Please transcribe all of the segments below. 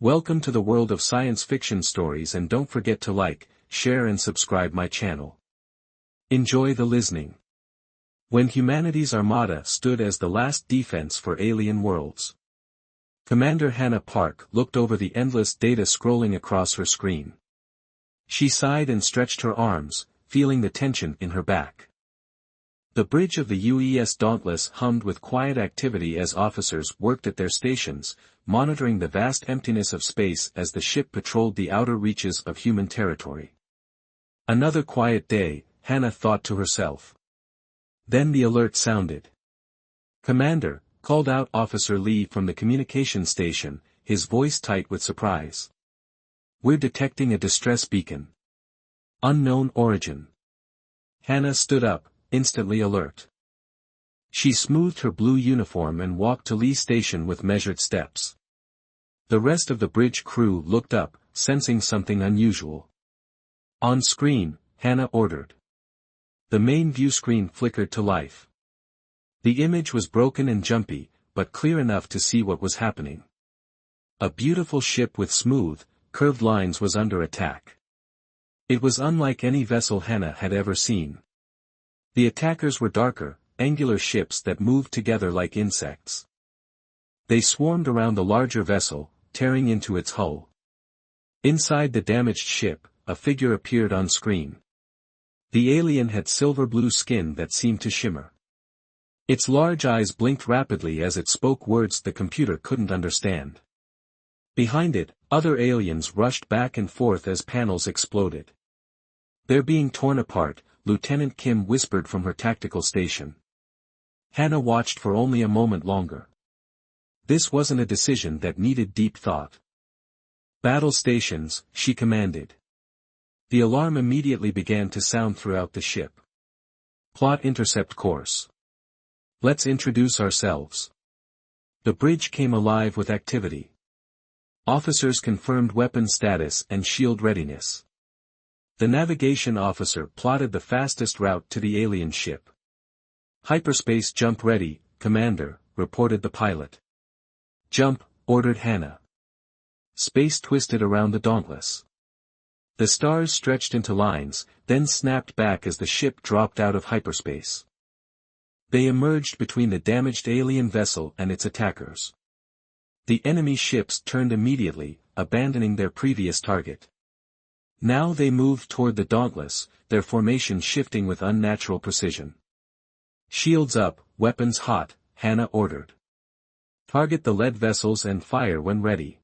Welcome to the world of science fiction stories, and don't forget to like, share and subscribe my channel. Enjoy the listening. When humanity's Armada stood as the last defense for alien worlds. Commander Hannah Park looked over the endless data scrolling across her screen. She sighed and stretched her arms, feeling the tension in her back. The bridge of the UES Dauntless hummed with quiet activity as officers worked at their stations, monitoring the vast emptiness of space as the ship patrolled the outer reaches of human territory. Another quiet day, Hannah thought to herself. Then the alert sounded. "Commander," called out Officer Lee from the communication station, his voice tight with surprise. "We're detecting a distress beacon. Unknown origin." Hannah stood up, instantly alert. She smoothed her blue uniform and walked to Lee's station with measured steps. The rest of the bridge crew looked up, sensing something unusual. "On screen," Hannah ordered. The main view screen flickered to life. The image was broken and jumpy, but clear enough to see what was happening. A beautiful ship with smooth, curved lines was under attack. It was unlike any vessel Hannah had ever seen. The attackers were darker, angular ships that moved together like insects. They swarmed around the larger vessel, tearing into its hull. Inside the damaged ship, a figure appeared on screen. The alien had silver-blue skin that seemed to shimmer. Its large eyes blinked rapidly as it spoke words the computer couldn't understand. Behind it, other aliens rushed back and forth as panels exploded. "They're being torn apart," Lieutenant Kim whispered from her tactical station. Hannah watched for only a moment longer. This wasn't a decision that needed deep thought. "Battle stations," she commanded. The alarm immediately began to sound throughout the ship. "Plot intercept course. Let's introduce ourselves." The bridge came alive with activity. Officers confirmed weapon status and shield readiness. The navigation officer plotted the fastest route to the alien ship. "Hyperspace jump ready, Commander," reported the pilot. "Jump," ordered Hannah. Space twisted around the Dauntless. The stars stretched into lines, then snapped back as the ship dropped out of hyperspace. They emerged between the damaged alien vessel and its attackers. The enemy ships turned immediately, abandoning their previous target. Now they moved toward the Dauntless, their formation shifting with unnatural precision. "Shields up, weapons hot," Hannah ordered. "Target the lead vessels and fire when ready."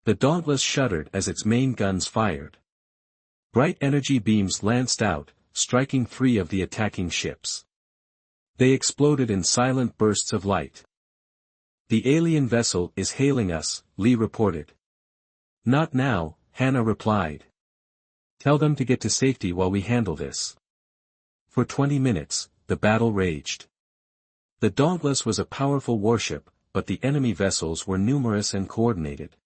The Dauntless shuddered as its main guns fired. Bright energy beams lanced out, striking 3 of the attacking ships. They exploded in silent bursts of light. "The alien vessel is hailing us," Lee reported. "Not now," Hannah replied. "Tell them to get to safety while we handle this." For 20 minutes, the battle raged. The Dauntless was a powerful warship, but the enemy vessels were numerous and coordinated.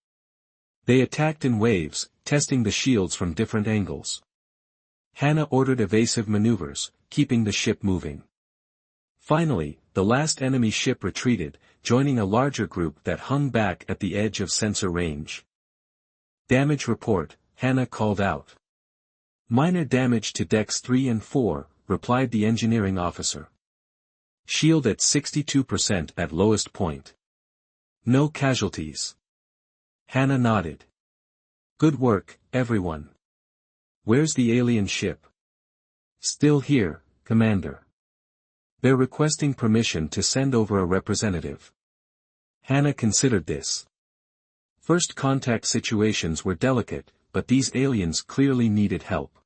They attacked in waves, testing the shields from different angles. Hannah ordered evasive maneuvers, keeping the ship moving. Finally, the last enemy ship retreated, joining a larger group that hung back at the edge of sensor range. "Damage report," Hannah called out. "Minor damage to decks 3 and 4, replied the engineering officer. "Shield at 62% at lowest point. No casualties." Hannah nodded. "Good work, everyone. Where's the alien ship?" "Still here, Commander. They're requesting permission to send over a representative." Hannah considered this. First contact situations were delicate, but these aliens clearly needed help.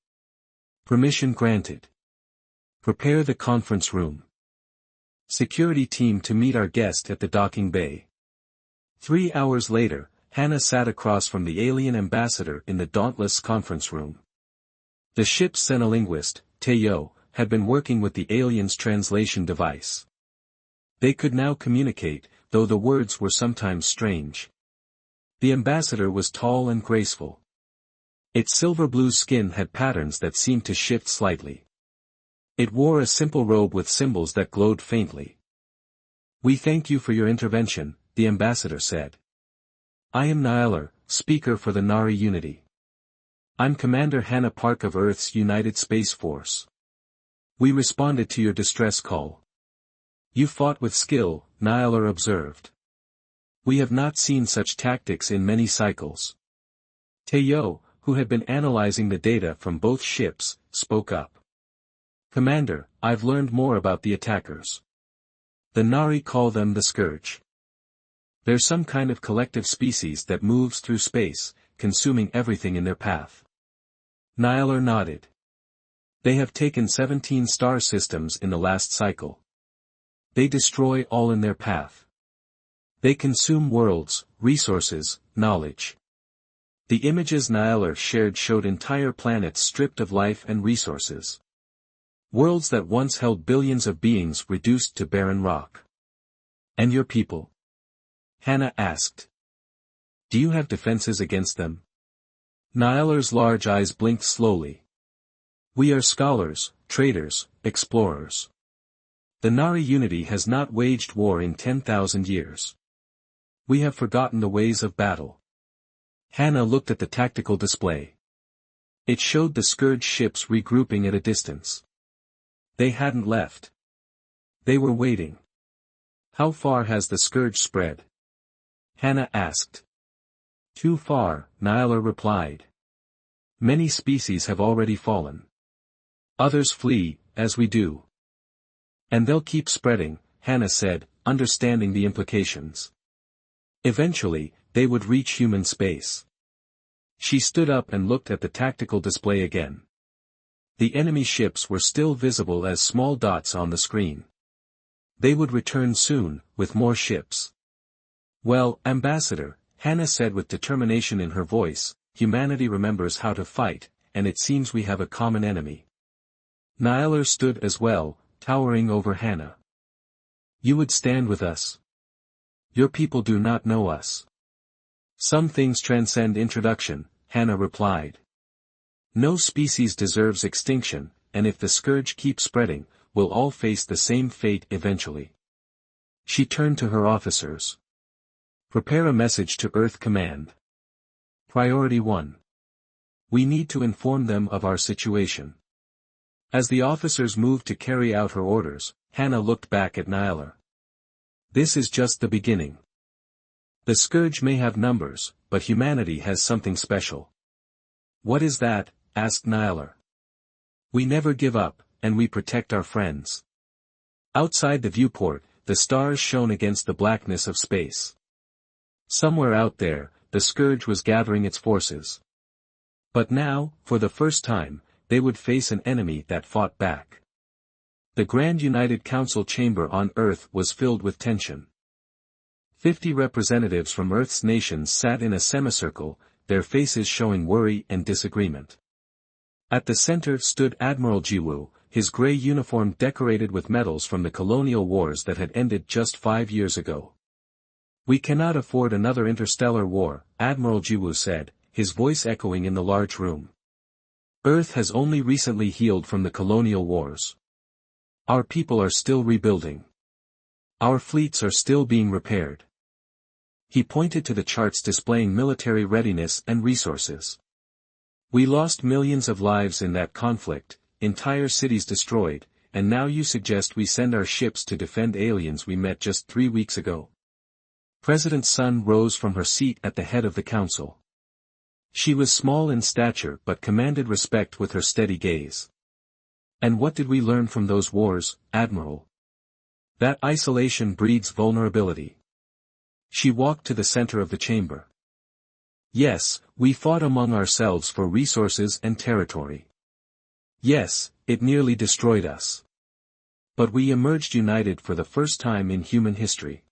"Permission granted. Prepare the conference room. Security team to meet our guest at the docking bay." 3 hours later, Hannah sat across from the alien ambassador in the Dauntless conference room. The ship's xenolinguist, Teo, had been working with the alien's translation device. They could now communicate, though the words were sometimes strange. The ambassador was tall and graceful. Its silver-blue skin had patterns that seemed to shift slightly. It wore a simple robe with symbols that glowed faintly. "We thank you for your intervention," the ambassador said. I am Nihiler, speaker for the Nari Unity. I'm Commander Hannah Park of Earth's United Space Force. We responded to your distress call. You fought with skill, Nihiler observed. We have not seen such tactics in many cycles. Teo, who had been analyzing the data from both ships, spoke up. Commander, I've learned more about the attackers. The Nari call them the Scourge. They're some kind of collective species that moves through space, consuming everything in their path. Nihiler nodded. They have taken 17 star systems in the last cycle. They destroy all in their path. They consume worlds, resources, knowledge. The images Nihiler shared showed entire planets stripped of life and resources. Worlds that once held billions of beings reduced to barren rock. And your people? Hannah asked. Do you have defenses against them? Nihiler's large eyes blinked slowly. We are scholars, traders, explorers. The Nari Unity has not waged war in 10,000 years. We have forgotten the ways of battle. Hannah looked at the tactical display. It showed the Scourge ships regrouping at a distance. They hadn't left. They were waiting. How far has the Scourge spread? Hannah asked. Too far, Nihiler replied. Many species have already fallen. Others flee, as we do. And they'll keep spreading, Hannah said, understanding the implications. Eventually, they would reach human space. She stood up and looked at the tactical display again. The enemy ships were still visible as small dots on the screen. They would return soon, with more ships. Well, Ambassador, Hannah said with determination in her voice, humanity remembers how to fight, and it seems we have a common enemy. Nihiler stood as well, towering over Hannah. You would stand with us. Your people do not know us. Some things transcend introduction, Hannah replied. No species deserves extinction, and if the Scourge keeps spreading, we'll all face the same fate eventually. She turned to her officers. Prepare a message to Earth Command. Priority 1. We need to inform them of our situation. As the officers moved to carry out her orders, Hannah looked back at Nihiler. This is just the beginning. The Scourge may have numbers, but humanity has something special. What is that? Asked Nihiler. We never give up, and we protect our friends. Outside the viewport, the stars shone against the blackness of space. Somewhere out there, the Scourge was gathering its forces. But now, for the first time, they would face an enemy that fought back. The Grand United Council chamber on Earth was filled with tension. 50 representatives from Earth's nations sat in a semicircle, their faces showing worry and disagreement. At the center stood Admiral Jiwoo, his gray uniform decorated with medals from the colonial wars that had ended just 5 years ago. We cannot afford another interstellar war, Admiral Jiwoo said, his voice echoing in the large room. Earth has only recently healed from the colonial wars. Our people are still rebuilding. Our fleets are still being repaired. He pointed to the charts displaying military readiness and resources. We lost millions of lives in that conflict, entire cities destroyed, and now you suggest we send our ships to defend aliens we met just 3 weeks ago. President Sun rose from her seat at the head of the council. She was small in stature but commanded respect with her steady gaze. And what did we learn from those wars, Admiral? That isolation breeds vulnerability. She walked to the center of the chamber. Yes, we fought among ourselves for resources and territory. Yes, it nearly destroyed us. But we emerged united for the first time in human history.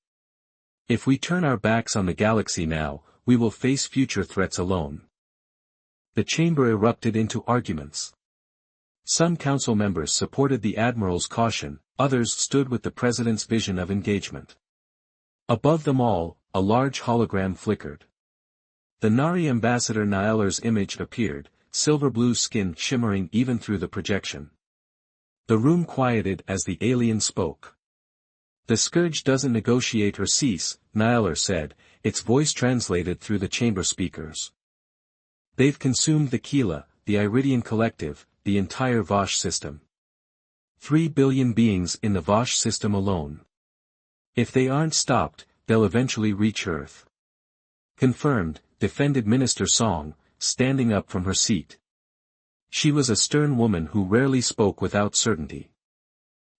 If we turn our backs on the galaxy now, we will face future threats alone. The chamber erupted into arguments. Some council members supported the Admiral's caution, others stood with the President's vision of engagement. Above them all, a large hologram flickered. The Nari ambassador Nihiler's image appeared, silver-blue skin shimmering even through the projection. The room quieted as the alien spoke. The Scourge doesn't negotiate or cease, Nihiler said, its voice translated through the chamber speakers. They've consumed the Keela, the Iridian Collective, the entire Vosh system. 3 billion beings in the Vosh system alone. If they aren't stopped, they'll eventually reach Earth. Confirmed, defended Minister Song, standing up from her seat. She was a stern woman who rarely spoke without certainty.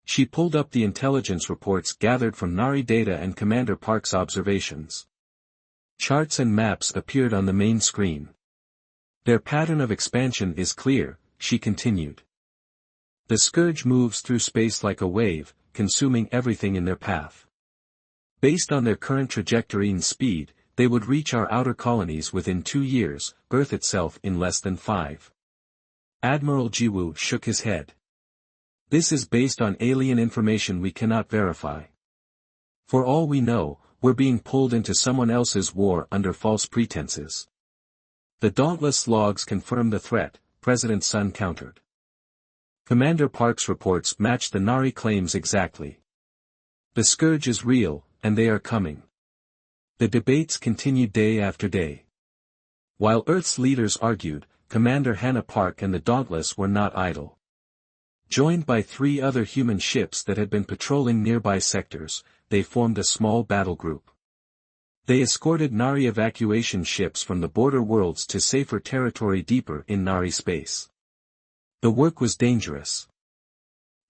She pulled up the intelligence reports gathered from Nari data and Commander Park's observations. Charts and maps appeared on the main screen. Their pattern of expansion is clear, she continued. The Scourge moves through space like a wave, consuming everything in their path. Based on their current trajectory and speed, they would reach our outer colonies within 2 years, Earth itself in less than 5. Admiral Jiwoo shook his head. This is based on alien information we cannot verify. For all we know, we're being pulled into someone else's war under false pretenses. The Dauntless logs confirm the threat, President Sun countered. Commander Park's reports match the Nari claims exactly. The Scourge is real, and they are coming. The debates continued day after day. While Earth's leaders argued, Commander Hannah Park and the Dauntless were not idle. Joined by 3 other human ships that had been patrolling nearby sectors, they formed a small battle group. They escorted Nari evacuation ships from the border worlds to safer territory deeper in Nari space. The work was dangerous.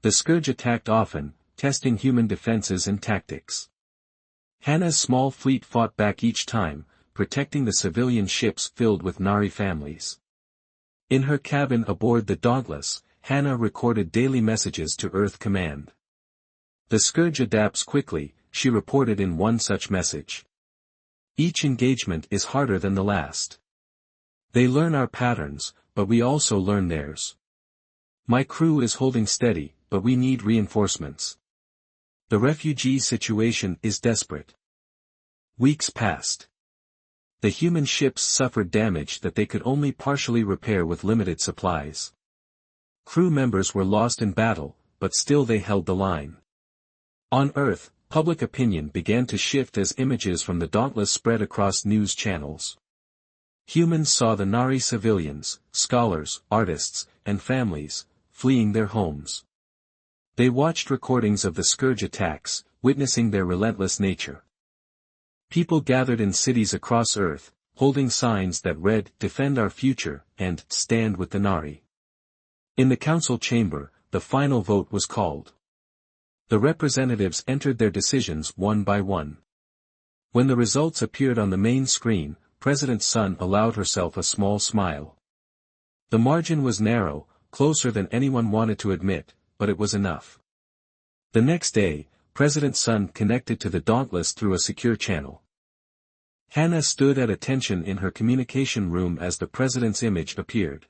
The Scourge attacked often, testing human defenses and tactics. Hannah's small fleet fought back each time, protecting the civilian ships filled with Nari families. In her cabin aboard the Dauntless, Hannah recorded daily messages to Earth Command. The Scourge adapts quickly, she reported in one such message. Each engagement is harder than the last. They learn our patterns, but we also learn theirs. My crew is holding steady, but we need reinforcements. The refugee situation is desperate. Weeks passed. The human ships suffered damage that they could only partially repair with limited supplies. Crew members were lost in battle, but still they held the line. On Earth, public opinion began to shift as images from the Dauntless spread across news channels. Humans saw the Nari civilians, scholars, artists, and families, fleeing their homes. They watched recordings of the Scourge attacks, witnessing their relentless nature. People gathered in cities across Earth, holding signs that read, "Defend our future," and "Stand with the Nari." In the council chamber, the final vote was called. The representatives entered their decisions one by one. When the results appeared on the main screen, President Sun allowed herself a small smile. The margin was narrow, closer than anyone wanted to admit, but it was enough. The next day, President Sun connected to the Dauntless through a secure channel. Hannah stood at attention in her communication room as the president's image appeared.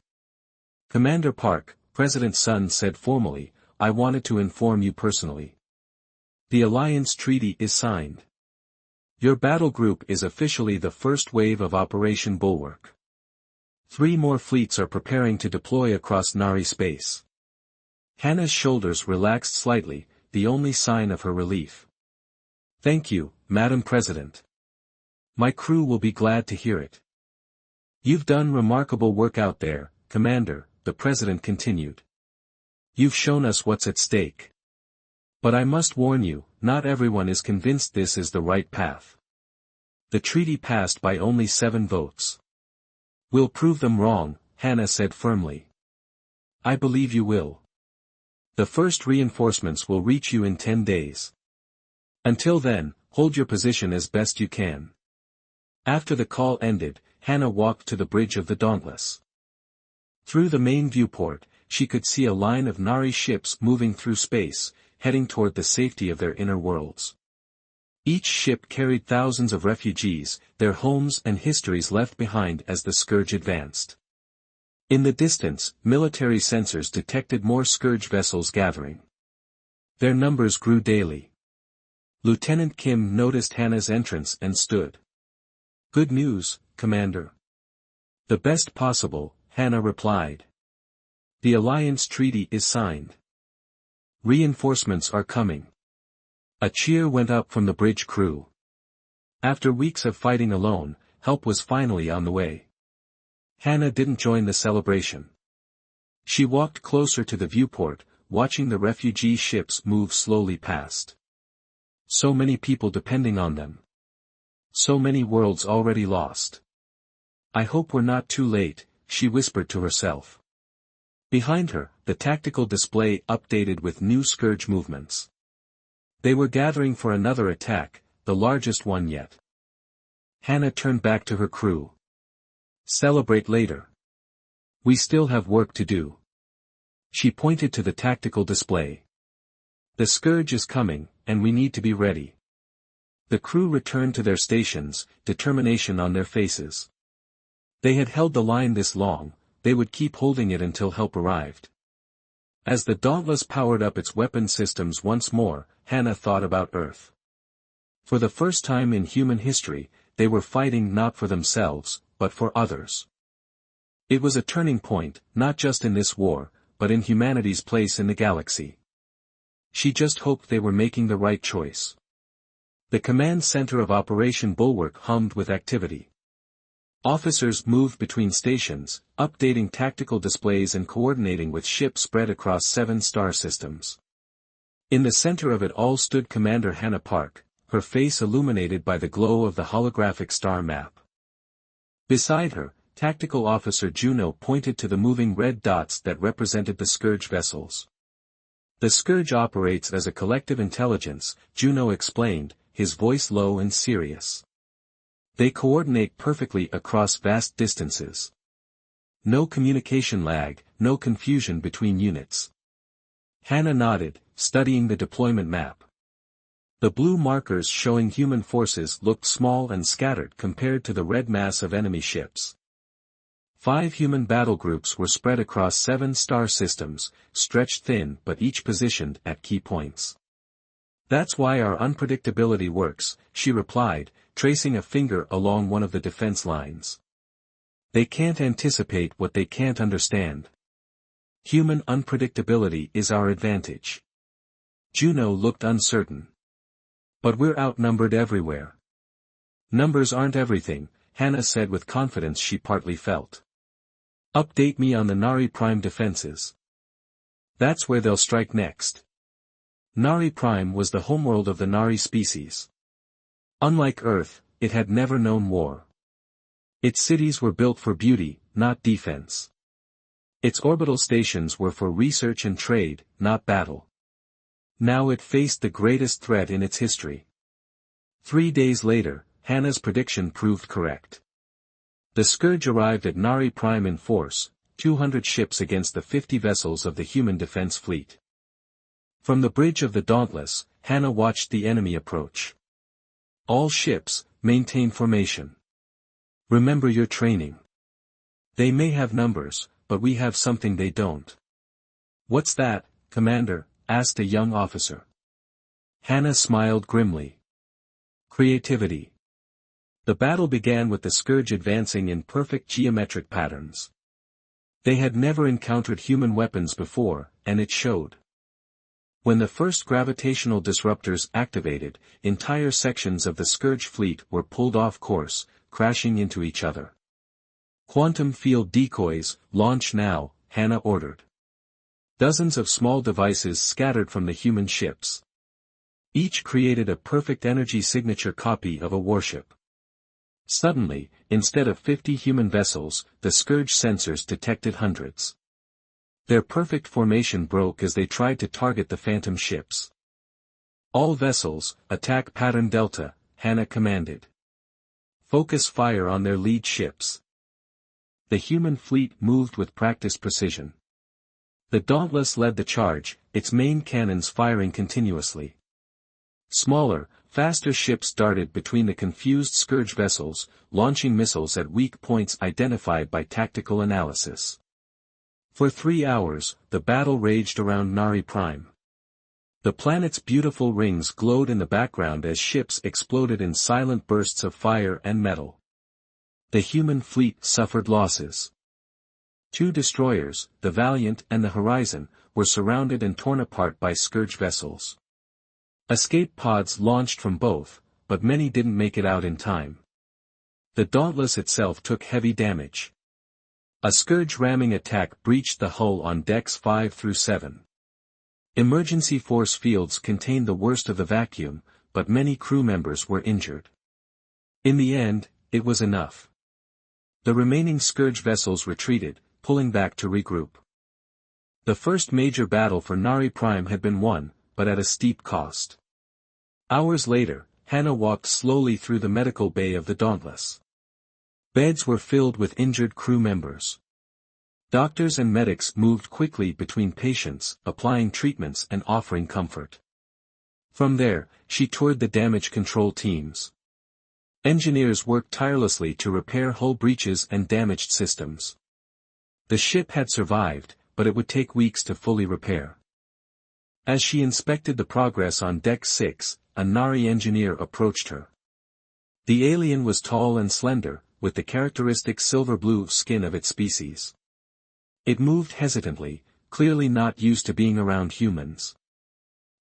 Commander Park, President Sun said formally, "I wanted to inform you personally. The Alliance Treaty is signed. Your battle group is officially the first wave of Operation Bulwark. 3 more fleets are preparing to deploy across Nari space." Hannah's shoulders relaxed slightly, the only sign of her relief. "Thank you, Madam President. My crew will be glad to hear it. You've done remarkable work out there, Commander," the President continued. "You've shown us what's at stake. But I must warn you, not everyone is convinced this is the right path. The treaty passed by only 7 votes. We'll prove them wrong," Hannah said firmly. "I believe you will. The first reinforcements will reach you in 10 days. Until then, hold your position as best you can." After the call ended, Hannah walked to the bridge of the Dauntless. Through the main viewport, she could see a line of Nari ships moving through space, heading toward the safety of their inner worlds. Each ship carried thousands of refugees, their homes and histories left behind as the Scourge advanced. In the distance, military sensors detected more Scourge vessels gathering. Their numbers grew daily. Lieutenant Kim noticed Hannah's entrance and stood. "Good news, Commander." "The best possible," Hannah replied. "The Alliance Treaty is signed. Reinforcements are coming. A cheer went up from the bridge crew. After weeks of fighting alone, help was finally on the way. Hannah didn't join the celebration. She walked closer to the viewport, watching the refugee ships move slowly past. So many people depending on them. So many worlds already lost. I hope we're not too late, she whispered to herself. Behind her, the tactical display updated with new scourge movements. They were gathering for another attack, the largest one yet. Hannah turned back to her crew. Celebrate later. We still have work to do. She pointed to the tactical display. The scourge is coming, and we need to be ready. The crew returned to their stations, determination on their faces. They had held the line this long, they would keep holding it until help arrived. As the Dauntless powered up its weapon systems once more, Hannah thought about Earth. For the first time in human history, they were fighting not for themselves, but for others. It was a turning point, not just in this war, but in humanity's place in the galaxy. She just hoped they were making the right choice. The command center of Operation Bulwark hummed with activity. Officers moved between stations, updating tactical displays and coordinating with ships spread across 7 star systems. In the center of it all stood Commander Hannah Park, her face illuminated by the glow of the holographic star map. Beside her, Tactical Officer Juno pointed to the moving red dots that represented the Scourge vessels. The Scourge operates as a collective intelligence, Juno explained, his voice low and serious. They coordinate perfectly across vast distances. No communication lag, no confusion between units. Hannah nodded, studying the deployment map. The blue markers showing human forces looked small and scattered compared to the red mass of enemy ships. 5 human battle groups were spread across 7 star systems, stretched thin but each positioned at key points. That's why our unpredictability works, she replied, tracing a finger along one of the defense lines. They can't anticipate what they can't understand. Human unpredictability is our advantage. Juno looked uncertain. But we're outnumbered everywhere. Numbers aren't everything, Hannah said with confidence she partly felt. Update me on the Nari Prime defenses. That's where they'll strike next. Nari Prime was the homeworld of the Nari species. Unlike Earth, it had never known war. Its cities were built for beauty, not defense. Its orbital stations were for research and trade, not battle. Now it faced the greatest threat in its history. 3 days later, Hannah's prediction proved correct. The Scourge arrived at Nari Prime in force, 200 ships against the 50 vessels of the human defense fleet. From the bridge of the Dauntless, Hannah watched the enemy approach. All ships, maintain formation. Remember your training. They may have numbers, but we have something they don't. What's that, Commander? Asked a young officer. Hannah smiled grimly. Creativity. The battle began with the Scourge advancing in perfect geometric patterns. They had never encountered human weapons before, and it showed. When the first gravitational disruptors activated, entire sections of the Scourge fleet were pulled off course, crashing into each other. Quantum field decoys, launch now, Hannah ordered. Dozens of small devices scattered from the human ships. Each created a perfect energy signature copy of a warship. Suddenly, instead of 50 human vessels, the Scourge sensors detected hundreds. Their perfect formation broke as they tried to target the phantom ships. All vessels, attack pattern Delta, Hannah commanded. Focus fire on their lead ships. The human fleet moved with practiced precision. The Dauntless led the charge, its main cannons firing continuously. Smaller, faster ships darted between the confused Scourge vessels, launching missiles at weak points identified by tactical analysis. For 3 hours, the battle raged around Nari Prime. The planet's beautiful rings glowed in the background as ships exploded in silent bursts of fire and metal. The human fleet suffered losses. 2 destroyers, the Valiant and the Horizon, were surrounded and torn apart by Scourge vessels. Escape pods launched from both, but many didn't make it out in time. The Dauntless itself took heavy damage. A scourge ramming attack breached the hull on decks 5 through 7. Emergency force fields contained the worst of the vacuum, but many crew members were injured. In the end, it was enough. The remaining scourge vessels retreated, pulling back to regroup. The first major battle for Nari Prime had been won, but at a steep cost. Hours later, Hannah walked slowly through the medical bay of the Dauntless. Beds were filled with injured crew members. Doctors and medics moved quickly between patients, applying treatments and offering comfort. From there, she toured the damage control teams. Engineers worked tirelessly to repair hull breaches and damaged systems. The ship had survived, but it would take weeks to fully repair. As she inspected the progress on Deck 6, a Nari engineer approached her. The alien was tall and slender, with the characteristic silver-blue skin of its species. It moved hesitantly, clearly not used to being around humans.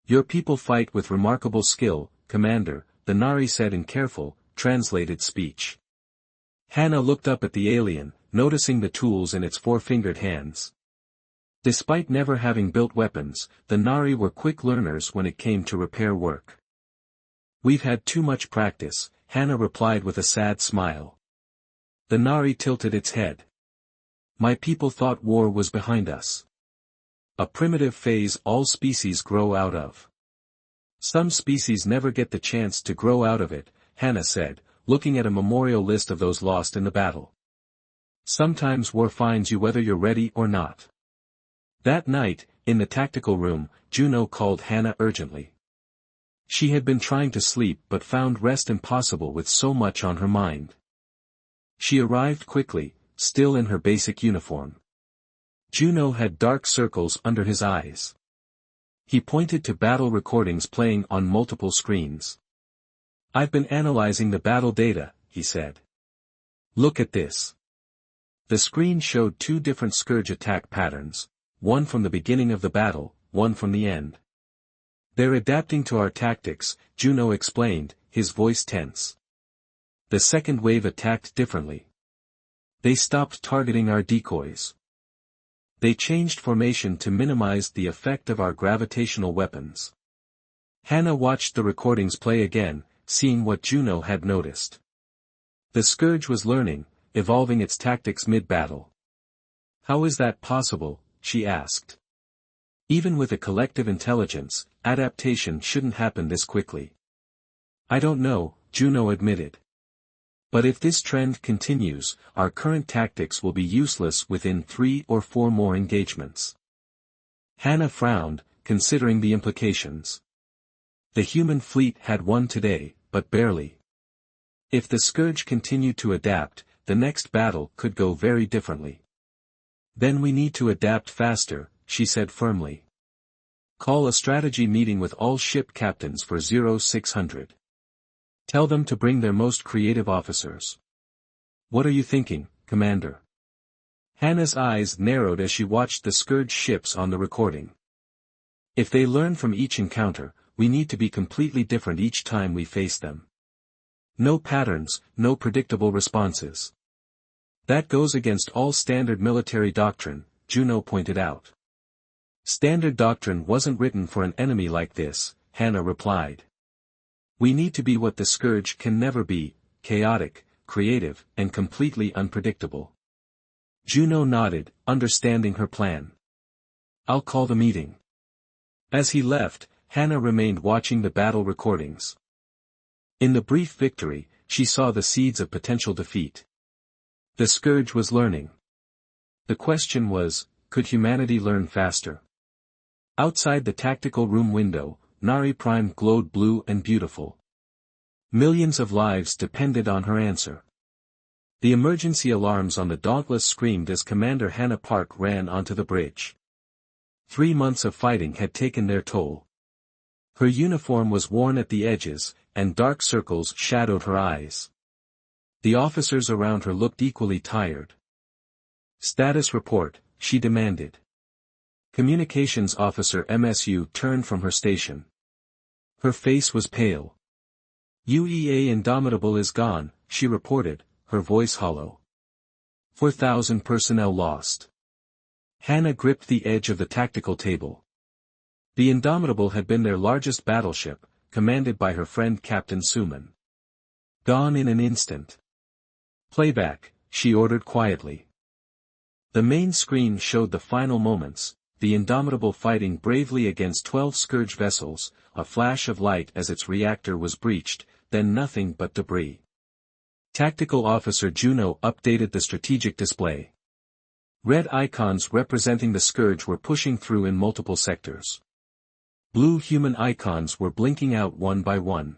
"Your people fight with remarkable skill, Commander," the Nari said in careful, translated speech. Hannah looked up at the alien, noticing the tools in its four-fingered hands. Despite never having built weapons, the Nari were quick learners when it came to repair work. "We've had too much practice," Hannah replied with a sad smile. The Nari tilted its head. "My people thought war was behind us. A primitive phase all species grow out of. Some species never get the chance to grow out of it," Hannah said, looking at a memorial list of those lost in the battle. "Sometimes war finds you whether you're ready or not." That night, in the tactical room, Juno called Hannah urgently. She had been trying to sleep but found rest impossible with so much on her mind. She arrived quickly, still in her basic uniform. Juno had dark circles under his eyes. He pointed to battle recordings playing on multiple screens. "I've been analyzing the battle data," he said. "Look at this." The screen showed two different scourge attack patterns, one from the beginning of the battle, one from the end. "They're adapting to our tactics," Juno explained, his voice tense. "The second wave attacked differently. They stopped targeting our decoys. They changed formation to minimize the effect of our gravitational weapons." Hannah watched the recordings play again, seeing what Juno had noticed. The scourge was learning, evolving its tactics mid-battle. "How is that possible?" she asked. "Even with a collective intelligence, adaptation shouldn't happen this quickly." "I don't know," Juno admitted. "But if this trend continues, our current tactics will be useless within 3 or 4 more engagements." Hannah frowned, considering the implications. The human fleet had won today, but barely. If the scourge continued to adapt, the next battle could go very differently. "Then we need to adapt faster," she said firmly. "Call a strategy meeting with all ship captains for 0600. Tell them to bring their most creative officers." "What are you thinking, Commander?" Hannah's eyes narrowed as she watched the scourge ships on the recording. "If they learn from each encounter, we need to be completely different each time we face them. No patterns, no predictable responses. That goes against all standard military doctrine," Juno pointed out. "Standard doctrine wasn't written for an enemy like this," Hannah replied. "We need to be what the scourge can never be, chaotic, creative, and completely unpredictable." Juno nodded, understanding her plan. "I'll call the meeting." As he left, Hannah remained watching the battle recordings. In the brief victory, she saw the seeds of potential defeat. The scourge was learning. The question was, could humanity learn faster? Outside the tactical room window, Nari Prime glowed blue and beautiful. Millions of lives depended on her answer. The emergency alarms on the Dauntless screamed as Commander Hannah Park ran onto the bridge. 3 months of fighting had taken their toll. Her uniform was worn at the edges, and dark circles shadowed her eyes. The officers around her looked equally tired. "Status report," she demanded. Communications Officer MSU turned from her station. Her face was pale. UEA Indomitable is gone, she reported, her voice hollow. 4,000 personnel lost. Hannah gripped the edge of the tactical table. The Indomitable had been their largest battleship, commanded by her friend Captain Suman. Gone in an instant. Playback, she ordered quietly. The main screen showed the final moments, the Indomitable fighting bravely against 12 Scourge vessels, a flash of light as its reactor was breached, then nothing but debris. Tactical Officer Juno updated the strategic display. Red icons representing the Scourge were pushing through in multiple sectors. Blue human icons were blinking out one by one.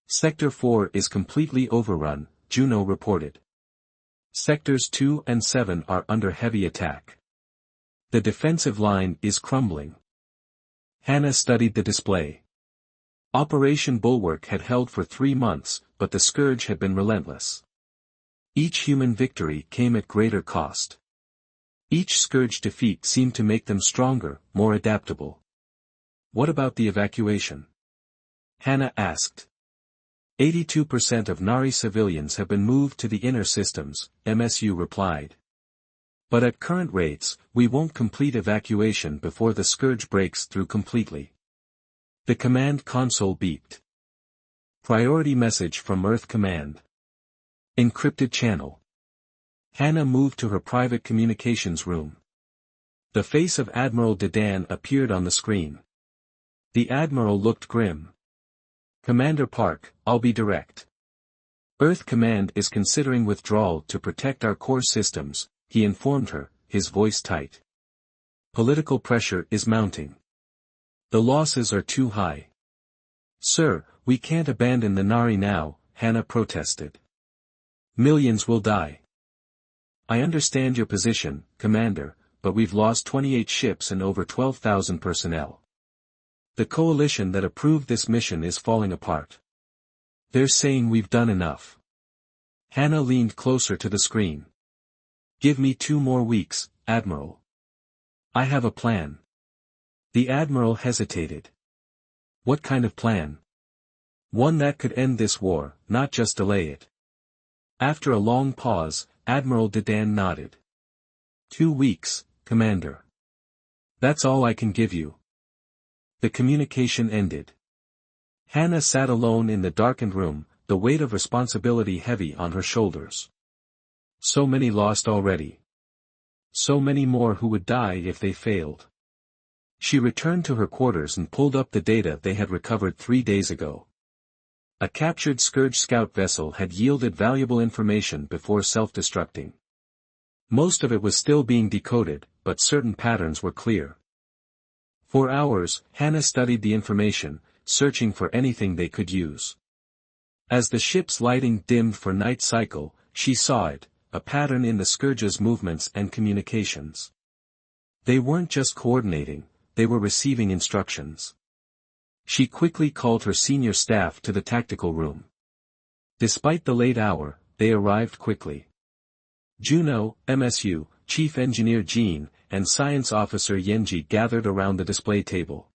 Sector 4 is completely overrun, Juno reported. Sectors 2 and 7 are under heavy attack. The defensive line is crumbling. Hannah studied the display. Operation Bulwark had held for 3 months, but the Scourge had been relentless. Each human victory came at greater cost. Each Scourge defeat seemed to make them stronger, more adaptable. What about the evacuation? Hannah asked. 82% of Nari civilians have been moved to the inner systems, MSU replied. But at current rates, we won't complete evacuation before the Scourge breaks through completely. The command console beeped. Priority message from Earth Command. Encrypted channel. Hannah moved to her private communications room. The face of Admiral Dedan appeared on the screen. The Admiral looked grim. Commander Park, I'll be direct. Earth Command is considering withdrawal to protect our core systems, he informed her, his voice tight. Political pressure is mounting. The losses are too high. Sir, we can't abandon the Nari now, Hannah protested. Millions will die. I understand your position, Commander, but we've lost 28 ships and over 12,000 personnel. The coalition that approved this mission is falling apart. They're saying we've done enough. Hannah leaned closer to the screen. Give me 2 more weeks, Admiral. I have a plan. The Admiral hesitated. What kind of plan? One that could end this war, not just delay it. After a long pause, Admiral Dedan nodded. 2 weeks, Commander. That's all I can give you. The communication ended. Hannah sat alone in the darkened room, the weight of responsibility heavy on her shoulders. So many lost already. So many more who would die if they failed. She returned to her quarters and pulled up the data they had recovered 3 days ago. A captured Scourge scout vessel had yielded valuable information before self-destructing. Most of it was still being decoded, but certain patterns were clear. For hours, Hannah studied the information, searching for anything they could use. As the ship's lighting dimmed for night cycle, she saw it, a pattern in the Scourge's movements and communications. They weren't just coordinating, they were receiving instructions. She quickly called her senior staff to the tactical room. Despite the late hour, they arrived quickly. Juno, MSU, Chief Engineer Jean, and Science Officer Yenji gathered around the display table.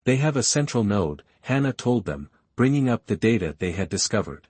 They have a central node, Hannah told them, bringing up the data they had discovered.